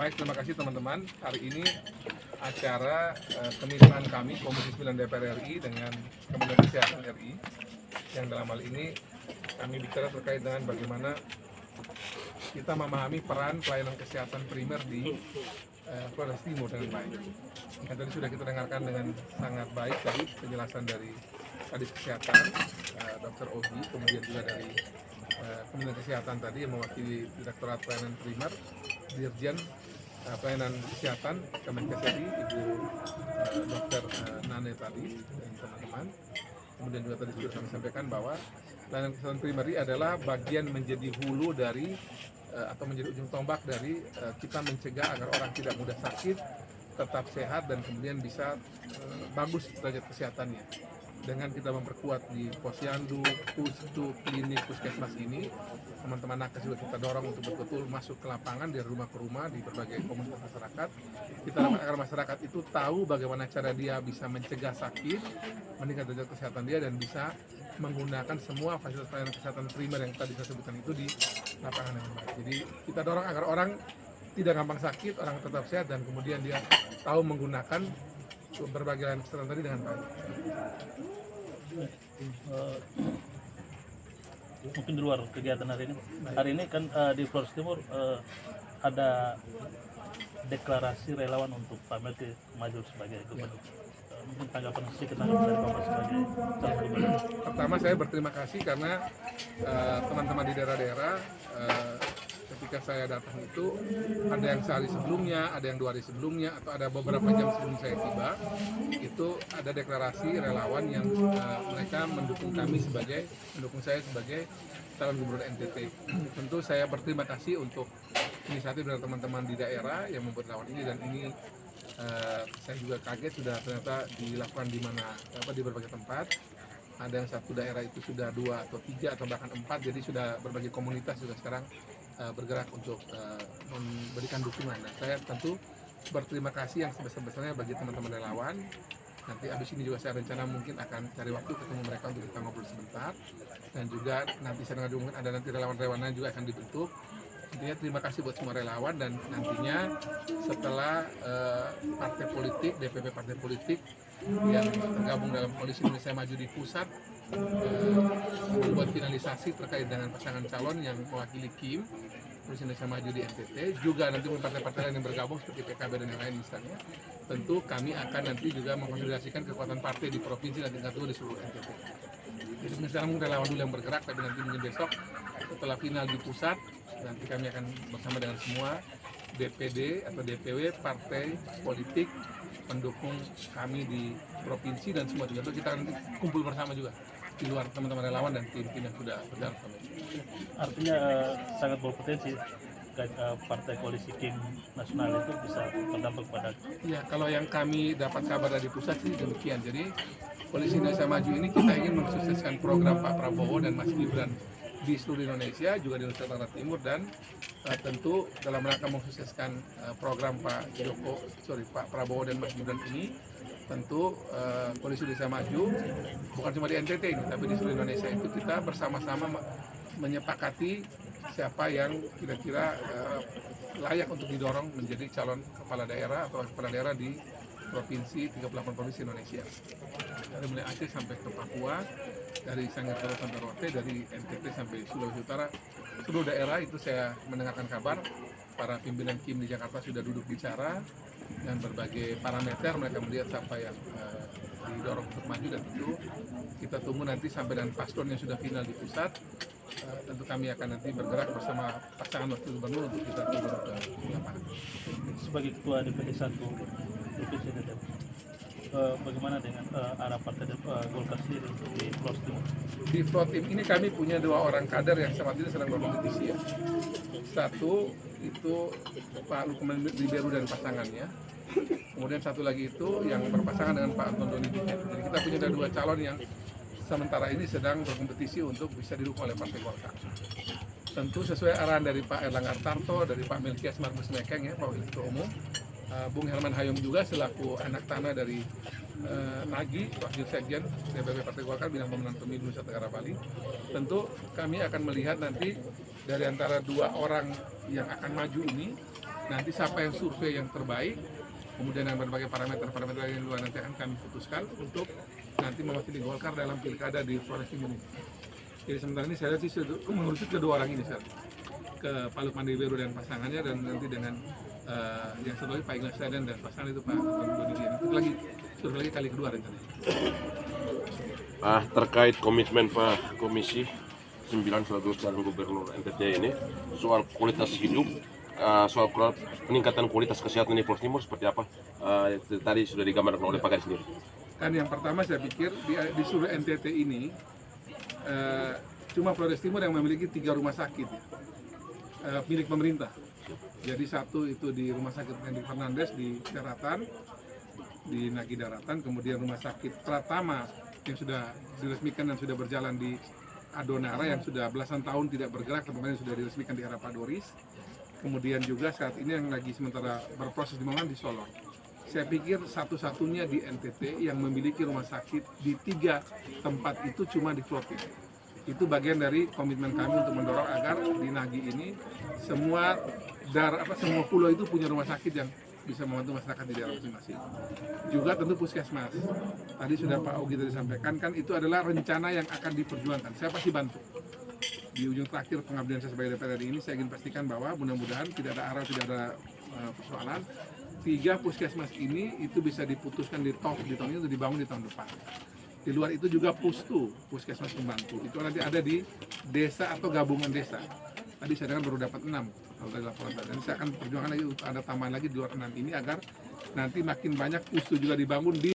Baik, terima kasih teman-teman. Hari ini acara kemitraan kami Komisi 9 DPR RI dengan Kementerian Kesehatan RI, yang dalam hal ini kami bicara terkait dengan bagaimana kita memahami peran pelayanan kesehatan primer di Flores Timur dengan baik. Yang tadi sudah kita dengarkan dengan sangat baik tadi penjelasan dari Kadis Kesehatan, Dr. Ogi, kemudian juga dari Kementerian Kesehatan tadi yang mewakili Direktorat Pelayanan Primer, Dirjen Pelayanan Kesehatan Kemenkes RI, Ibu Dr. Nane tadi dan teman-teman. Kemudian juga tadi sudah kami sampaikan bahwa pelayanan kesehatan primer adalah bagian menjadi hulu dari atau menjadi ujung tombak dari kita mencegah agar orang tidak mudah sakit, tetap sehat dan kemudian bisa bagus derajat kesehatannya. Dengan kita memperkuat di posyandu, pustu, klinik, puskesmas ini, teman-teman nakes juga kita dorong untuk betul-betul masuk ke lapangan dari rumah ke rumah di berbagai komunitas masyarakat. Kita harapkan agar masyarakat itu tahu bagaimana cara dia bisa mencegah sakit, meningkatkan derajat kesehatan dia dan bisa menggunakan semua fasilitas pelayanan kesehatan primer yang tadi saya sebutkan itu di lapangan yang baik. Jadi kita dorong agar orang tidak gampang sakit, orang tetap sehat dan kemudian dia tahu menggunakan berbagai layanan kesehatan tadi dengan baik. Mungkin di luar kegiatan hari ini kan di Flores Timur ada deklarasi relawan untuk Pak Melki maju sebagai gubernur. Mungkin tanggapan sedikit dari Bapak sebagai calon gubernur. Pertama saya berterima kasih karena teman-teman di daerah-daerah ketika saya datang itu ada yang sehari sebelumnya, ada yang 2 hari sebelumnya, atau ada beberapa jam sebelum saya tiba, itu ada deklarasi relawan yang mereka mendukung saya sebagai calon gubernur NTT. Tentu saya berterima kasih untuk inisiatif dari teman-teman di daerah yang membuat relawan ini, dan ini saya juga kaget sudah ternyata dilakukan di berbagai tempat. Ada yang satu daerah itu sudah 2 atau 3 atau bahkan 4, jadi sudah berbagai komunitas juga sekarang bergerak untuk memberikan dukungan. Nah, saya tentu berterima kasih yang sebesar-besarnya bagi teman-teman relawan. Nanti abis ini juga saya rencana mungkin akan cari waktu ketemu mereka untuk kita ngobrol sebentar. Dan juga nanti saya dengar mungkin ada nanti relawan-relawannya juga akan dibentuk. Intinya terima kasih buat semua relawan, dan nantinya setelah partai politik, DPP partai politik yang tergabung dalam Koalisi Indonesia Maju di pusat membuat finalisasi terkait dengan pasangan calon yang mewakili KIM Koalisi Indonesia Maju di NTT, juga nanti partai-partai lain yang bergabung seperti PKB dan yang lain misalnya, tentu kami akan nanti juga mengkonsolidasikan kekuatan partai di provinsi dan tingkat 2 di seluruh NTT. Jadi misalnya mungkin relawan dulu yang bergerak, tapi nanti mungkin besok setelah final di pusat nanti kami akan bersama dengan semua DPD atau DPW partai politik pendukung kami di provinsi dan semua juga, kita akan kumpul bersama juga di luar teman-teman relawan dan tim-tim yang sudah bergerak. Artinya sangat berpotensi partai koalisi KIM nasional itu bisa berdampak pada. Ya, kalau yang kami dapat kabar dari pusat sih demikian. Jadi Koalisi Indonesia Maju ini kita ingin mensukseskan program Pak Prabowo dan Mas Gibran di seluruh Indonesia, juga di Nusa Tenggara Timur, dan tentu dalam rangka mensukseskan program Pak Prabowo dan Mas Gibran ini, tentu Koalisi Indonesia Maju bukan cuma di NTT ini, tapi di seluruh Indonesia itu kita bersama-sama menyepakati siapa yang kira-kira layak untuk didorong menjadi calon kepala daerah atau kepala daerah di provinsi 38 provinsi Indonesia, dari mulai Aceh sampai ke Papua, dari Sangir-Taro sampai Rote, dari NTT sampai Sulawesi Utara, seluruh daerah itu saya mendengarkan kabar para pimpinan KIM di Jakarta sudah duduk bicara dan berbagai parameter mereka melihat siapa yang didorong untuk maju, dan tentu kita tunggu nanti sampai dan paslon yang sudah final di pusat. Tentu kami akan nanti bergerak bersama pasangan wakil gubernur untuk kita turun ke lapangan. Sebagai ketua DPD 1 provinsi NTT, bagaimana dengan arah partai Golkar sendiri di Flores Timur? Di Protim ini kami punya 2 orang kader yang saat ini sedang berkompetisi ya. Satu itu Pak Lukman Riberu dan pasangannya. Kemudian satu lagi itu yang berpasangan dengan Pak Anton Doni Dihen. Jadi kita punya 2 calon yang sementara ini sedang berkompetisi untuk bisa didukung oleh Partai Golkar. Tentu sesuai arahan dari Pak Erlangga Hartarto, dari Pak Melkias Markus Mekeng ya, Pak Ketua Umum, Bung Herman Hayom juga selaku anak tanah dari Nagi, Wakil Sekjen DPP Partai Golkar bidang pemenangan pemilu Nusa Tenggara Bali. Tentu kami akan melihat nanti dari antara 2 orang yang akan maju ini, Nanti siapa yang survei yang terbaik, kemudian dengan berbagai parameter yang luar nanti akan kami putuskan untuk nanti mewakili Golkar dalam pilkada di Flores Timur ini. Jadi sementara ini saya lihat sih mengerucut kedua orang ini, ke Pak Lukman Dewi dan pasangannya, dan nanti dengan yang satu lagi Pak Ignatius Raden dan pasangan itu Pak Dodi Dian. Itu lagi survei lagi kali kedua rencananya. Terkait komitmen Pak Komisi 9 selaku calon gubernur NTT ini soal kualitas hidup, soal peningkatan kualitas kesehatan di Flores Timur seperti apa? Tadi sudah digambarkan oleh Pak Gadis sendiri. Kan yang pertama saya pikir di seluruh NTT ini cuma Flores Timur yang memiliki 3 rumah sakit milik pemerintah. Jadi satu itu di Rumah Sakit Henry Fernandes di Daratan, di Nagi Daratan, kemudian Rumah Sakit Pratama yang sudah diresmikan dan sudah berjalan di Adonara yang sudah belasan tahun tidak bergerak, kemarin sudah diresmikan di era Pak Doris. Kemudian juga saat ini yang lagi sementara berproses dibangun di Solo. Saya pikir satu-satunya di NTT yang memiliki rumah sakit di 3 tempat itu cuma di Flores. Itu bagian dari komitmen kami untuk mendorong agar di Nagi ini semua pulau itu punya rumah sakit yang bisa membantu masyarakat di daerah masing-masing. Juga tentu puskesmas. Tadi sudah Pak Ogi tadi sampaikan, kan itu adalah rencana yang akan diperjuangkan. Saya pasti bantu. Di ujung terakhir pengabdian saya sebagai DPR RI ini, saya ingin pastikan bahwa mudah-mudahan tidak ada arah, tidak ada persoalan. 3 puskesmas ini itu bisa diputuskan di tahun ini untuk dibangun di tahun depan. Di luar itu juga puskesmas pembantu. Itu nanti ada di desa atau gabungan desa. Tadi saya dengar baru dapat 6 kalau dari laporan tadi. Saya akan perjuangkan lagi untuk ada tambahan lagi di luar 6 ini agar nanti makin banyak pustu juga dibangun di